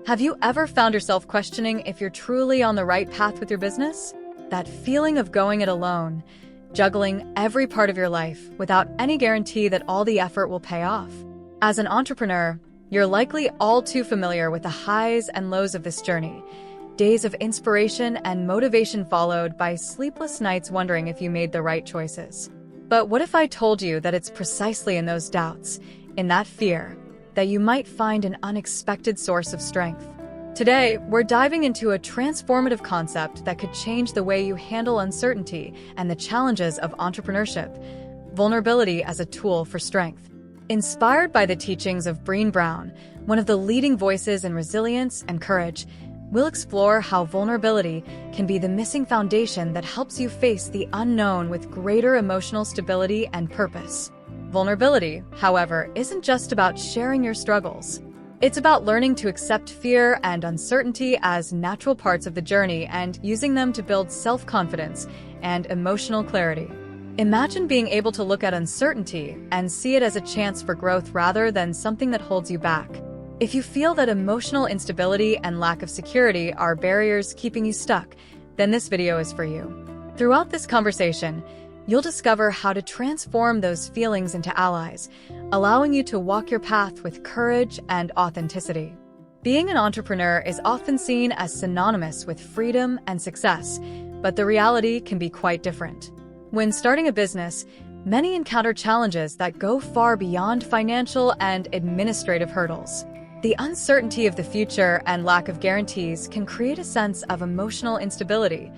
Have you ever found yourself questioning if you're truly on the right path with your business? That feeling of going it alone, juggling every part of your life without any guarantee that all the effort will pay off. As an entrepreneur, you're likely all too familiar with the highs and lows of this journey. Days of inspiration and motivation followed by sleepless nights wondering if you made the right choices. But what if I told you that it's precisely in those doubts, in that fear, that you might find an unexpected source of strength? Today, we're diving into a transformative concept that could change the way you handle uncertainty and the challenges of entrepreneurship: vulnerability as a tool for strength. Inspired by the teachings of Brené Brown, one of the leading voices in resilience and courage, we'll explore how vulnerability can be the missing foundation that helps you face the unknown with greater emotional stability and purpose. Vulnerability, however, isn't just about sharing your struggles. It's about learning to accept fear and uncertainty as natural parts of the journey and using them to build self-confidence and emotional clarity. Imagine being able to look at uncertainty and see it as a chance for growth rather than something that holds you back. If you feel that emotional instability and lack of security are barriers keeping you stuck, then this video is for you. Throughout this conversation, you'll discover how to transform those feelings into allies, allowing you to walk your path with courage and authenticity. Being an entrepreneur is often seen as synonymous with freedom and success, but the reality can be quite different. When starting a business, many encounter challenges that go far beyond financial and administrative hurdles. The uncertainty of the future and lack of guarantees can create a sense of emotional instability,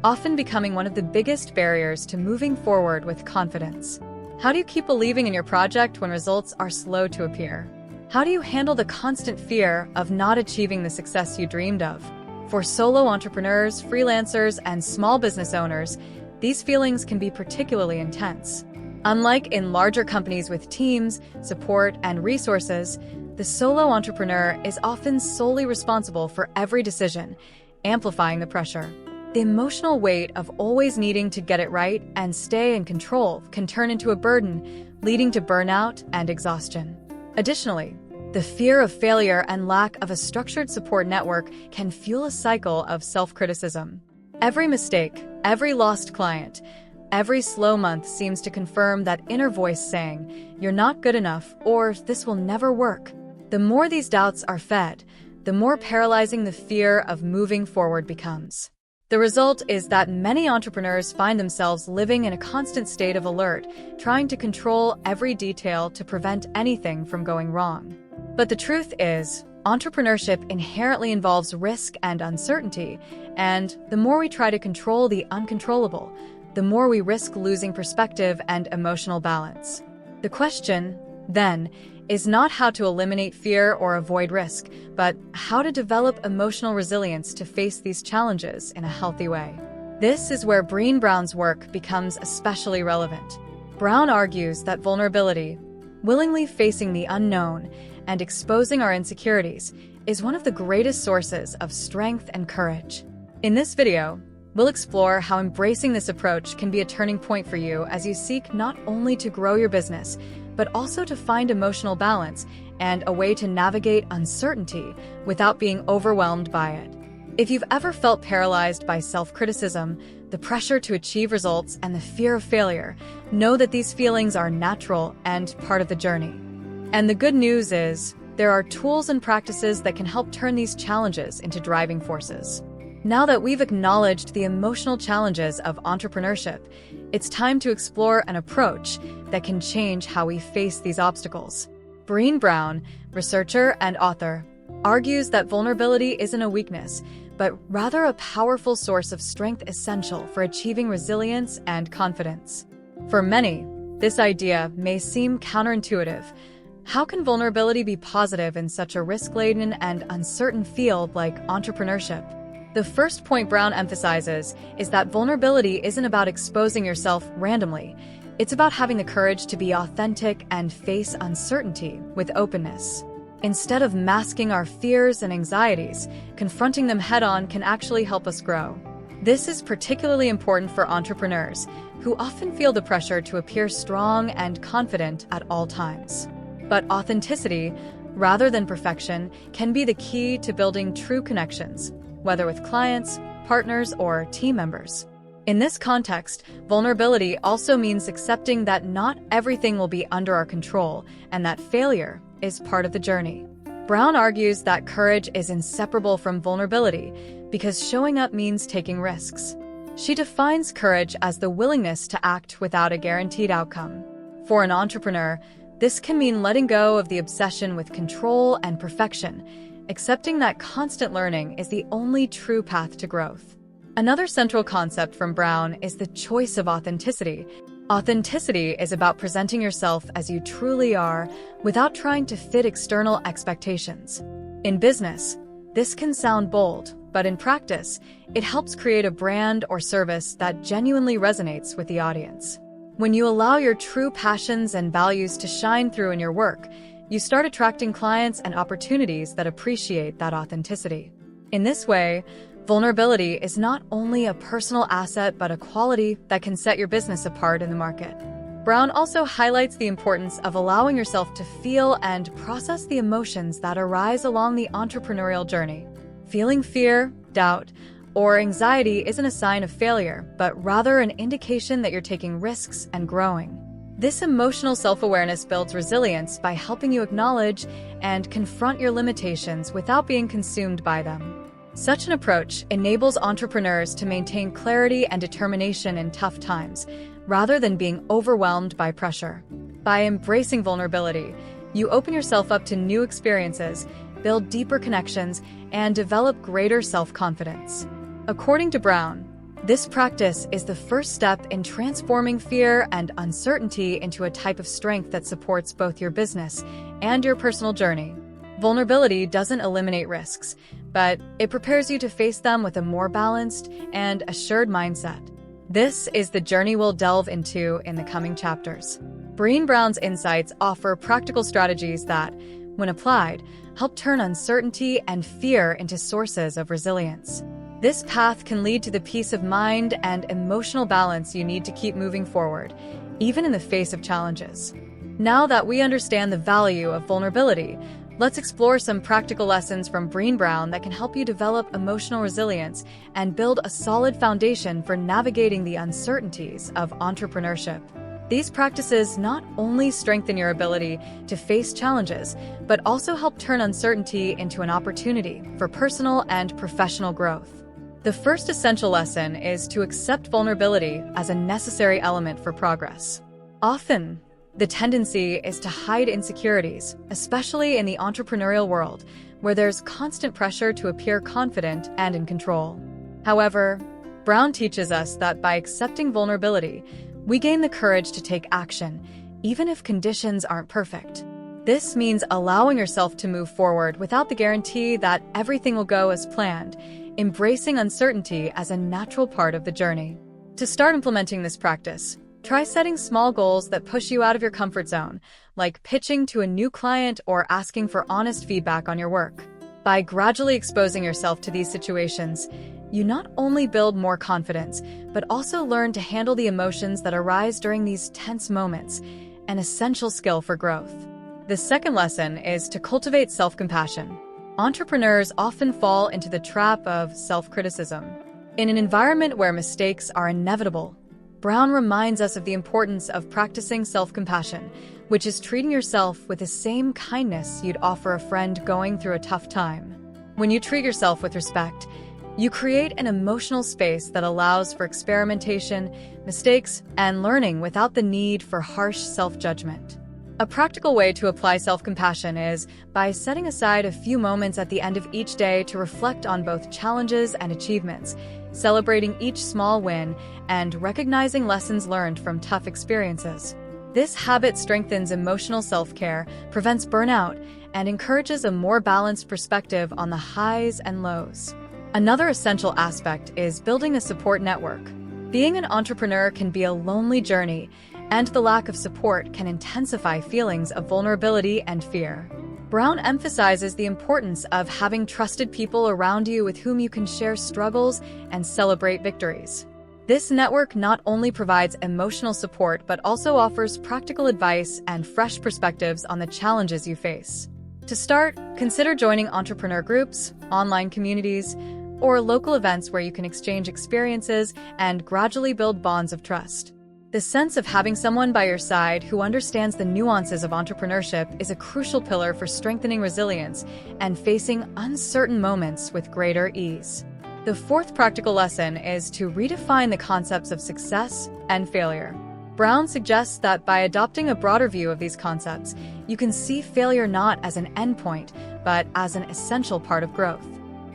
often becoming one of the biggest barriers to moving forward with confidence. How do you keep believing in your project when results are slow to appear? How do you handle the constant fear of not achieving the success you dreamed of? For solo entrepreneurs, freelancers, and small business owners, these feelings can be particularly intense. Unlike in larger companies with teams, support, and resources, the solo entrepreneur is often solely responsible for every decision, amplifying the pressure. The emotional weight of always needing to get it right and stay in control can turn into a burden, leading to burnout and exhaustion. Additionally, the fear of failure and lack of a structured support network can fuel a cycle of self-criticism. Every mistake, every lost client, every slow month seems to confirm that inner voice saying, "You're not good enough," or "This will never work." The more these doubts are fed, the more paralyzing the fear of moving forward becomes. The result is that many entrepreneurs find themselves living in a constant state of alert, trying to control every detail to prevent anything from going wrong. But the truth is, entrepreneurship inherently involves risk and uncertainty, and the more we try to control the uncontrollable, the more we risk losing perspective and emotional balance. The question, then, is not how to eliminate fear or avoid risk, but how to develop emotional resilience to face these challenges in a healthy way. This is where Brené Brown's work becomes especially relevant. Brown argues that vulnerability, willingly facing the unknown, and exposing our insecurities is one of the greatest sources of strength and courage. In this video, we'll explore how embracing this approach can be a turning point for you as you seek not only to grow your business, but also to find emotional balance and a way to navigate uncertainty without being overwhelmed by it. If you've ever felt paralyzed by self-criticism, the pressure to achieve results, and the fear of failure, know that these feelings are natural and part of the journey. And the good news is, there are tools and practices that can help turn these challenges into driving forces. Now that we've acknowledged the emotional challenges of entrepreneurship, it's time to explore an approach that can change how we face these obstacles. Brené Brown, researcher and author, argues that vulnerability isn't a weakness, but rather a powerful source of strength essential for achieving resilience and confidence. For many, this idea may seem counterintuitive. How can vulnerability be positive in such a risk-laden and uncertain field like entrepreneurship? The first point Brown emphasizes is that vulnerability isn't about exposing yourself randomly. It's about having the courage to be authentic and face uncertainty with openness. Instead of masking our fears and anxieties, confronting them head-on can actually help us grow. This is particularly important for entrepreneurs, who often feel the pressure to appear strong and confident at all times. But authenticity, rather than perfection, can be the key to building true connections, whether with clients, partners, or team members. In this context, vulnerability also means accepting that not everything will be under our control and that failure is part of the journey. Brown argues that courage is inseparable from vulnerability because showing up means taking risks. She defines courage as the willingness to act without a guaranteed outcome. For an entrepreneur, this can mean letting go of the obsession with control and perfection, accepting that constant learning is the only true path to growth. Another central concept from Brown is the choice of authenticity. Authenticity is about presenting yourself as you truly are without trying to fit external expectations. In business, this can sound bold, but in practice, it helps create a brand or service that genuinely resonates with the audience. When you allow your true passions and values to shine through in your work, you start attracting clients and opportunities that appreciate that authenticity. In this way, vulnerability is not only a personal asset but a quality that can set your business apart in the market. Brown also highlights the importance of allowing yourself to feel and process the emotions that arise along the entrepreneurial journey. Feeling fear, doubt, or anxiety isn't a sign of failure, but rather an indication that you're taking risks and growing. This emotional self-awareness builds resilience by helping you acknowledge and confront your limitations without being consumed by them. Such an approach enables entrepreneurs to maintain clarity and determination in tough times, rather than being overwhelmed by pressure. By embracing vulnerability, you open yourself up to new experiences, build deeper connections, and develop greater self-confidence. According to Brown, this practice is the first step in transforming fear and uncertainty into a type of strength that supports both your business and your personal journey. Vulnerability doesn't eliminate risks, but it prepares you to face them with a more balanced and assured mindset. This is the journey we'll delve into in the coming chapters. Brené Brown's insights offer practical strategies that, when applied, help turn uncertainty and fear into sources of resilience. This path can lead to the peace of mind and emotional balance you need to keep moving forward, even in the face of challenges. Now that we understand the value of vulnerability, let's explore some practical lessons from Brené Brown that can help you develop emotional resilience and build a solid foundation for navigating the uncertainties of entrepreneurship. These practices not only strengthen your ability to face challenges, but also help turn uncertainty into an opportunity for personal and professional growth. The first essential lesson is to accept vulnerability as a necessary element for progress. Often, the tendency is to hide insecurities, especially in the entrepreneurial world, where there's constant pressure to appear confident and in control. However, Brown teaches us that by accepting vulnerability, we gain the courage to take action, even if conditions aren't perfect. This means allowing yourself to move forward without the guarantee that everything will go as planned, embracing uncertainty as a natural part of the journey. To start implementing this practice, try setting small goals that push you out of your comfort zone, like pitching to a new client or asking for honest feedback on your work. By gradually exposing yourself to these situations, you not only build more confidence, but also learn to handle the emotions that arise during these tense moments, an essential skill for growth. The second lesson is to cultivate self-compassion. Entrepreneurs often fall into the trap of self-criticism. In an environment where mistakes are inevitable, Brown reminds us of the importance of practicing self-compassion, which is treating yourself with the same kindness you'd offer a friend going through a tough time. When you treat yourself with respect, you create an emotional space that allows for experimentation, mistakes, and learning without the need for harsh self-judgment. A practical way to apply self-compassion is by setting aside a few moments at the end of each day to reflect on both challenges and achievements, celebrating each small win, and recognizing lessons learned from tough experiences. This habit strengthens emotional self-care, prevents burnout, and encourages a more balanced perspective on the highs and lows. Another essential aspect is building a support network. Being an entrepreneur can be a lonely journey, and the lack of support can intensify feelings of vulnerability and fear. Brown emphasizes the importance of having trusted people around you with whom you can share struggles and celebrate victories. This network not only provides emotional support but also offers practical advice and fresh perspectives on the challenges you face. To start, consider joining entrepreneur groups, online communities, or local events where you can exchange experiences and gradually build bonds of trust. The sense of having someone by your side who understands the nuances of entrepreneurship is a crucial pillar for strengthening resilience and facing uncertain moments with greater ease. The fourth practical lesson is to redefine the concepts of success and failure. Brown suggests that by adopting a broader view of these concepts, you can see failure not as an endpoint, but as an essential part of growth.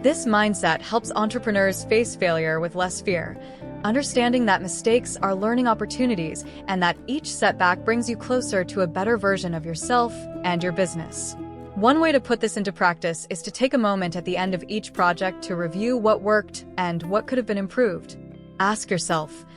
This mindset helps entrepreneurs face failure with less fear, understanding that mistakes are learning opportunities and that each setback brings you closer to a better version of yourself and your business. One way to put this into practice is to take a moment at the end of each project to review what worked and what could have been improved. Ask yourself,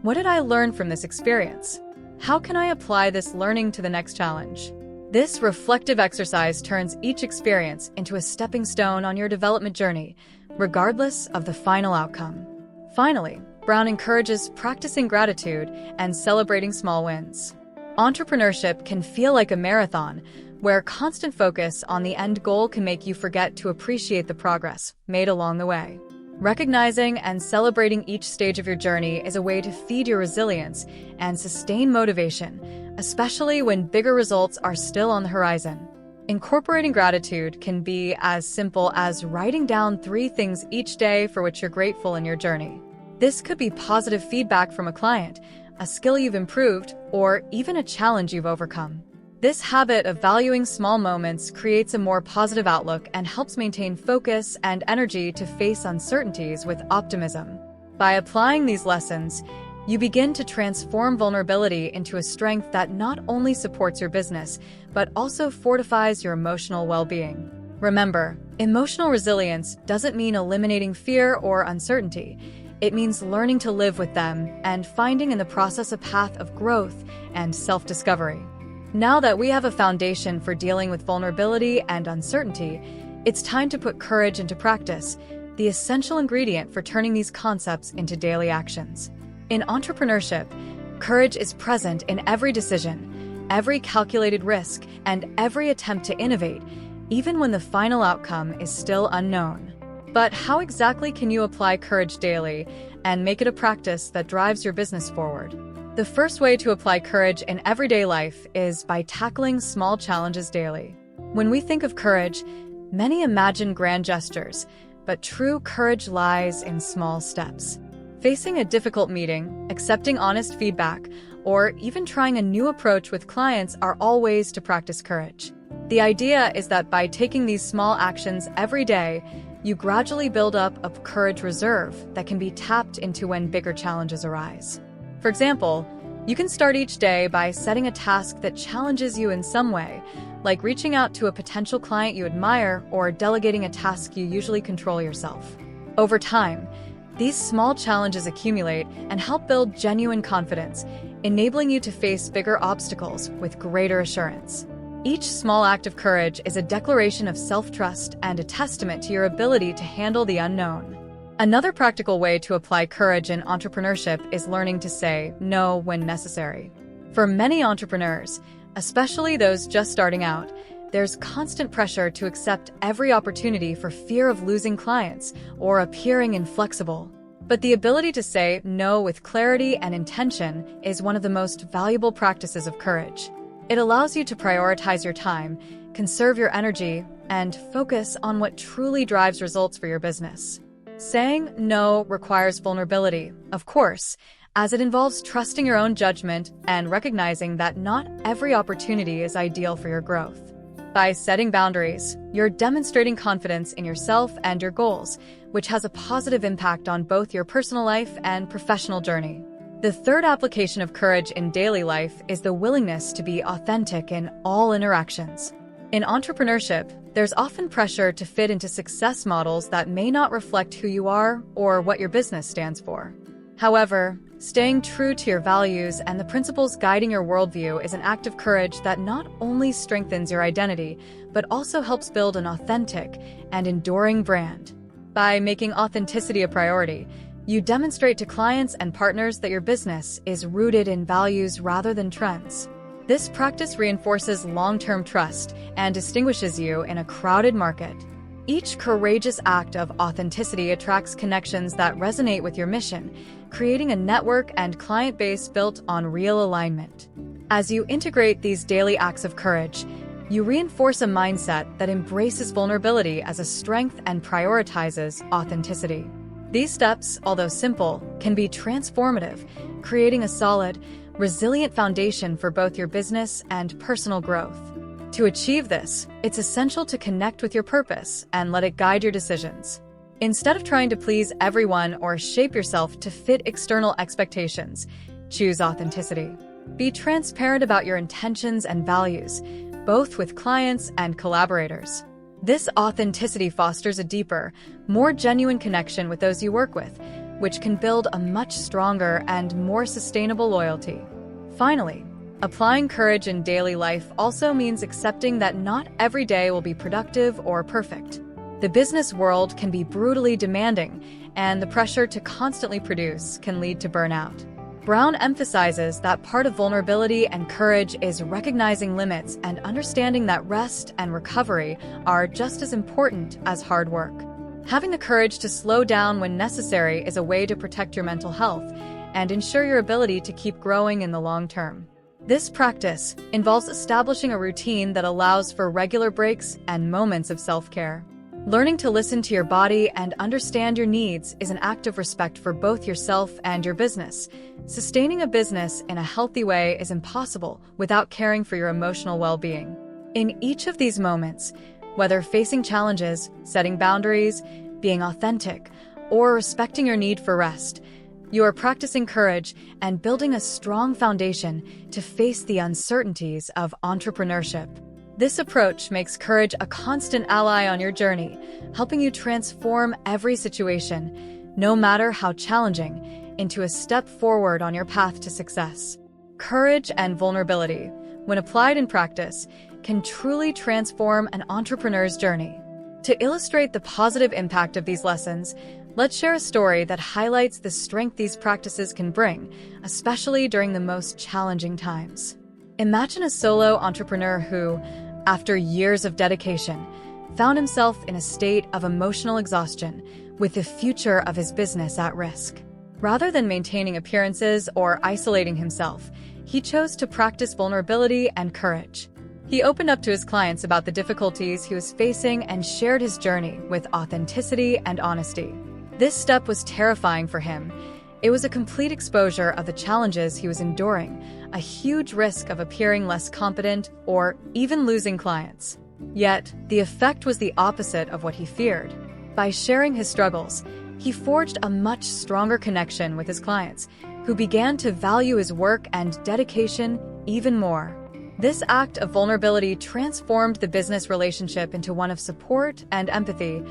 what did I learn from this experience? How can I apply this learning to the next challenge? This reflective exercise turns each experience into a stepping stone on your development journey, regardless of the final outcome. Finally, Brown encourages practicing gratitude and celebrating small wins. Entrepreneurship can feel like a marathon, where constant focus on the end goal can make you forget to appreciate the progress made along the way. Recognizing and celebrating each stage of your journey is a way to feed your resilience and sustain motivation, especially when bigger results are still on the horizon. Incorporating gratitude can be as simple as writing down 3 things each day for which you're grateful in your journey. This could be positive feedback from a client, a skill you've improved, or even a challenge you've overcome. This habit of valuing small moments creates a more positive outlook and helps maintain focus and energy to face uncertainties with optimism. By applying these lessons, you begin to transform vulnerability into a strength that not only supports your business, but also fortifies your emotional well-being. Remember, emotional resilience doesn't mean eliminating fear or uncertainty. It means learning to live with them and finding in the process a path of growth and self-discovery. Now that we have a foundation for dealing with vulnerability and uncertainty, it's time to put courage into practice, the essential ingredient for turning these concepts into daily actions. In entrepreneurship, courage is present in every decision, every calculated risk, and every attempt to innovate, even when the final outcome is still unknown. But how exactly can you apply courage daily and make it a practice that drives your business forward? The first way to apply courage in everyday life is by tackling small challenges daily. When we think of courage, many imagine grand gestures, but true courage lies in small steps. Facing a difficult meeting, accepting honest feedback, or even trying a new approach with clients are all ways to practice courage. The idea is that by taking these small actions every day, you gradually build up a courage reserve that can be tapped into when bigger challenges arise. For example, you can start each day by setting a task that challenges you in some way, like reaching out to a potential client you admire or delegating a task you usually control yourself. Over time, these small challenges accumulate and help build genuine confidence, enabling you to face bigger obstacles with greater assurance. Each small act of courage is a declaration of self-trust and a testament to your ability to handle the unknown. Another practical way to apply courage in entrepreneurship is learning to say no when necessary. For many entrepreneurs, especially those just starting out, there's constant pressure to accept every opportunity for fear of losing clients or appearing inflexible. But the ability to say no with clarity and intention is one of the most valuable practices of courage. It allows you to prioritize your time, conserve your energy, and focus on what truly drives results for your business. Saying no requires vulnerability, of course, as it involves trusting your own judgment and recognizing that not every opportunity is ideal for your growth. By setting boundaries, you're demonstrating confidence in yourself and your goals, which has a positive impact on both your personal life and professional journey. The third application of courage in daily life is the willingness to be authentic in all interactions. In entrepreneurship, there's often pressure to fit into success models that may not reflect who you are or what your business stands for. However, staying true to your values and the principles guiding your worldview is an act of courage that not only strengthens your identity, but also helps build an authentic and enduring brand. By making authenticity a priority, you demonstrate to clients and partners that your business is rooted in values rather than trends. This practice reinforces long-term trust and distinguishes you in a crowded market. Each courageous act of authenticity attracts connections that resonate with your mission, creating a network and client base built on real alignment. As you integrate these daily acts of courage, you reinforce a mindset that embraces vulnerability as a strength and prioritizes authenticity. These steps, although simple, can be transformative, creating a solid, resilient foundation for both your business and personal growth. To achieve this, it's essential to connect with your purpose and let it guide your decisions. Instead of trying to please everyone or shape yourself to fit external expectations, choose authenticity. Be transparent about your intentions and values, both with clients and collaborators. This authenticity fosters a deeper, more genuine connection with those you work with, which can build a much stronger and more sustainable loyalty. Finally, applying courage in daily life also means accepting that not every day will be productive or perfect. The business world can be brutally demanding, and the pressure to constantly produce can lead to burnout. Brown emphasizes that part of vulnerability and courage is recognizing limits and understanding that rest and recovery are just as important as hard work. Having the courage to slow down when necessary is a way to protect your mental health and ensure your ability to keep growing in the long term. This practice involves establishing a routine that allows for regular breaks and moments of self-care. Learning to listen to your body and understand your needs is an act of respect for both yourself and your business. Sustaining a business in a healthy way is impossible without caring for your emotional well-being. In each of these moments, whether facing challenges, setting boundaries, being authentic, or respecting your need for rest, you are practicing courage and building a strong foundation to face the uncertainties of entrepreneurship. This approach makes courage a constant ally on your journey, helping you transform every situation, no matter how challenging, into a step forward on your path to success. Courage and vulnerability, when applied in practice, can truly transform an entrepreneur's journey. To illustrate the positive impact of these lessons, let's share a story that highlights the strength these practices can bring, especially during the most challenging times. Imagine a solo entrepreneur who, after years of dedication, found himself in a state of emotional exhaustion, with the future of his business at risk. Rather than maintaining appearances or isolating himself, he chose to practice vulnerability and courage. He opened up to his clients about the difficulties he was facing and shared his journey with authenticity and honesty. This step was terrifying for him. It was a complete exposure of the challenges he was enduring, a huge risk of appearing less competent or even losing clients. Yet, the effect was the opposite of what he feared. By sharing his struggles, he forged a much stronger connection with his clients, who began to value his work and dedication even more. This act of vulnerability transformed the business relationship into one of support and empathy,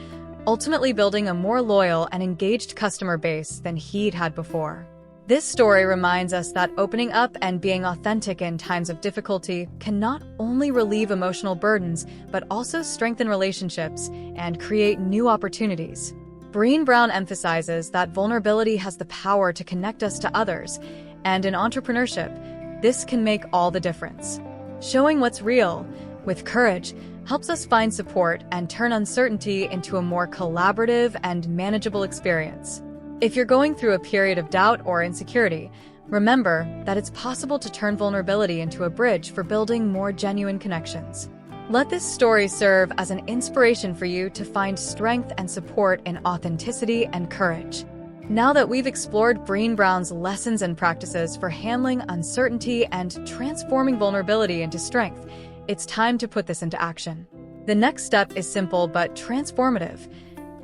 ultimately building a more loyal and engaged customer base than he'd had before. This story reminds us that opening up and being authentic in times of difficulty can not only relieve emotional burdens, but also strengthen relationships and create new opportunities. Brené Brown emphasizes that vulnerability has the power to connect us to others, and in entrepreneurship, this can make all the difference. Showing what's real, with courage, helps us find support and turn uncertainty into a more collaborative and manageable experience. If you're going through a period of doubt or insecurity, remember that it's possible to turn vulnerability into a bridge for building more genuine connections. Let this story serve as an inspiration for you to find strength and support in authenticity and courage. Now that we've explored Brené Brown's lessons and practices for handling uncertainty and transforming vulnerability into strength, it's time to put this into action. The next step is simple but transformative.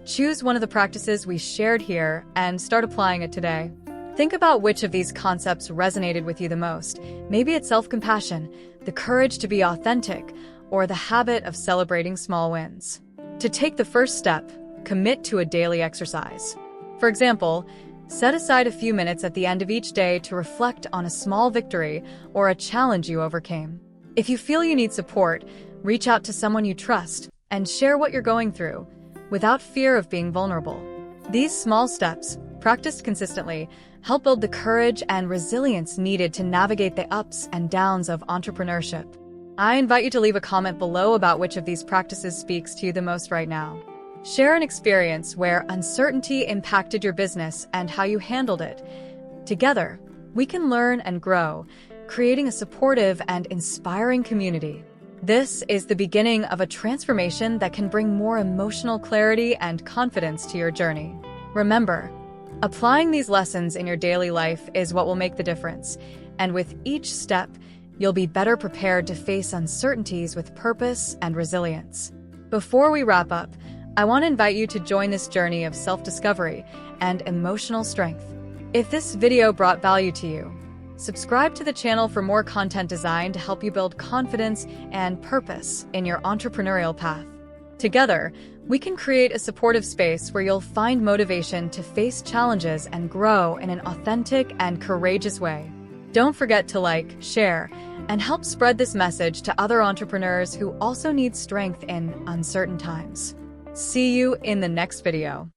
Choose one of the practices we shared here and start applying it today. Think about which of these concepts resonated with you the most. Maybe it's self-compassion, the courage to be authentic, or the habit of celebrating small wins. To take the first step, commit to a daily exercise. For example, set aside a few minutes at the end of each day to reflect on a small victory or a challenge you overcame. If you feel you need support, reach out to someone you trust and share what you're going through, without fear of being vulnerable. These small steps, practiced consistently, help build the courage and resilience needed to navigate the ups and downs of entrepreneurship. I invite you to leave a comment below about which of these practices speaks to you the most right now. Share an experience where uncertainty impacted your business and how you handled it. Together, we can learn and grow, creating a supportive and inspiring community. This is the beginning of a transformation that can bring more emotional clarity and confidence to your journey. Remember, applying these lessons in your daily life is what will make the difference, and with each step, you'll be better prepared to face uncertainties with purpose and resilience. Before we wrap up, I want to invite you to join this journey of self-discovery and emotional strength. If this video brought value to you, subscribe to the channel for more content designed to help you build confidence and purpose in your entrepreneurial path. Together, we can create a supportive space where you'll find motivation to face challenges and grow in an authentic and courageous way. Don't forget to like, share, and help spread this message to other entrepreneurs who also need strength in uncertain times. See you in the next video.